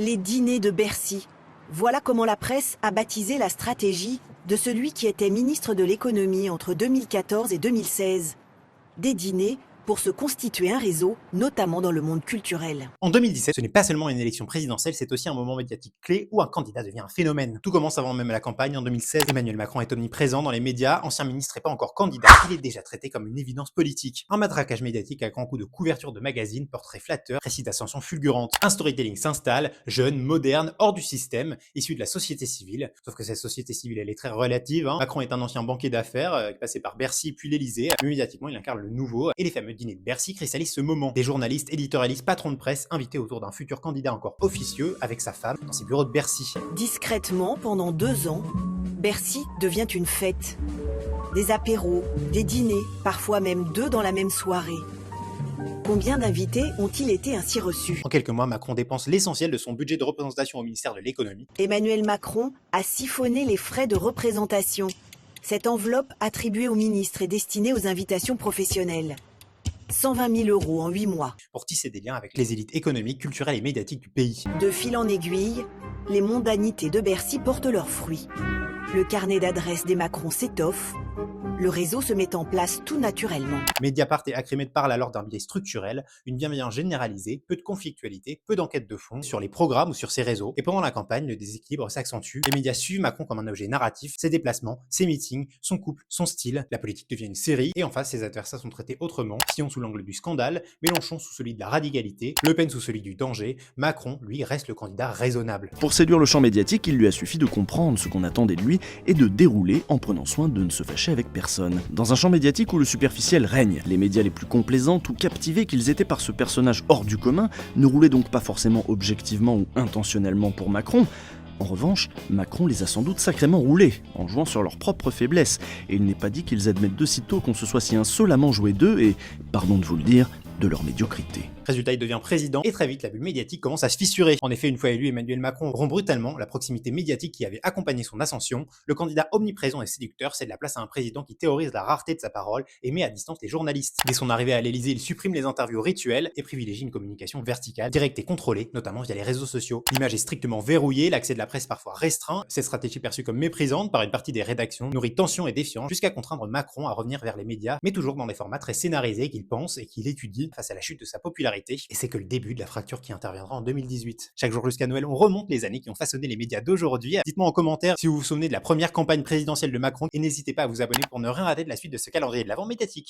Les dîners de Bercy. Voilà comment la presse a baptisé la stratégie de celui qui était ministre de l'économie entre 2014 et 2016. Des dîners pour se constituer un réseau, notamment dans le monde culturel. En 2017, ce n'est pas seulement une élection présidentielle, c'est aussi un moment médiatique clé où un candidat devient un phénomène. Tout commence avant même la campagne. En 2016, Emmanuel Macron est omniprésent dans les médias. Ancien ministre et pas encore candidat, il est déjà traité comme une évidence politique. Un matraquage médiatique à grands coups de couverture de magazines, portraits flatteurs, récits d'ascension fulgurante. Un storytelling s'installe, jeune, moderne, hors du système, issu de la société civile. Sauf que cette société civile, elle est très relative. Macron est un ancien banquier d'affaires, passé par Bercy puis l'Élysée. Mais médiatiquement, il incarne le nouveau. Et les fameux dîners de Bercy cristallisent ce moment. Des journalistes, éditorialistes, patrons de presse invités autour d'un futur candidat encore officieux avec sa femme dans ses bureaux de Bercy. Discrètement, pendant 2 ans, Bercy devient une fête. Des apéros, des dîners, parfois même 2 dans la même soirée. Combien d'invités ont-ils été ainsi reçus? En quelques mois, Macron dépense l'essentiel de son budget de représentation au ministère de l'économie. Emmanuel Macron a siphonné les frais de représentation. Cette enveloppe attribuée aux ministres est destinée aux invitations professionnelles. 120 000 € en 8 mois. Pour tisser des liens avec les élites économiques, culturelles et médiatiques du pays. De fil en aiguille, les mondanités de Bercy portent leurs fruits. Le carnet d'adresses des Macron s'étoffe. Le réseau se met en place tout naturellement. Mediapart et Acrimed parlent alors d'un biais structurel, une bienveillance généralisée, peu de conflictualité, peu d'enquête de fond sur les programmes ou sur ses réseaux. Et pendant la campagne, le déséquilibre s'accentue. Les médias suivent Macron comme un objet narratif, ses déplacements, ses meetings, son couple, son style. La politique devient une série et en face, ses adversaires sont traités autrement. Fillon sous l'angle du scandale, Mélenchon sous celui de la radicalité, Le Pen sous celui du danger. Macron, lui, reste le candidat raisonnable. Pour séduire le champ médiatique, il lui a suffi de comprendre ce qu'on attendait de lui et de dérouler en prenant soin de ne se fâcher avec personne. Dans un champ médiatique où le superficiel règne, les médias les plus complaisants, tout captivés qu'ils étaient par ce personnage hors du commun, ne roulaient donc pas forcément objectivement ou intentionnellement pour Macron. En revanche, Macron les a sans doute sacrément roulés, en jouant sur leurs propres faiblesses, et il n'est pas dit qu'ils admettent de sitôt qu'on se soit si insolemment joué d'eux et, pardon de vous le dire, de leur médiocrité. Résultat, il devient président et très vite, la bulle médiatique commence à se fissurer. En effet, une fois élu, Emmanuel Macron rompt brutalement la proximité médiatique qui avait accompagné son ascension. Le candidat omniprésent et séducteur cède la place à un président qui théorise la rareté de sa parole et met à distance les journalistes. Dès son arrivée à l'Élysée, il supprime les interviews rituelles et privilégie une communication verticale, directe et contrôlée, notamment via les réseaux sociaux. L'image est strictement verrouillée, l'accès de la presse parfois restreint. Cette stratégie perçue comme méprisante par une partie des rédactions nourrit tension et défiance jusqu'à contraindre Macron à revenir vers les médias, mais toujours dans des formats très scénarisés qu'il pense et qu'il étudie face à la chute de sa popularité. Et c'est que le début de la fracture qui interviendra en 2018. Chaque jour jusqu'à Noël, on remonte les années qui ont façonné les médias d'aujourd'hui. Dites-moi en commentaire si vous vous souvenez de la première campagne présidentielle de Macron et n'hésitez pas à vous abonner pour ne rien rater de la suite de ce calendrier de l'avant médiatique.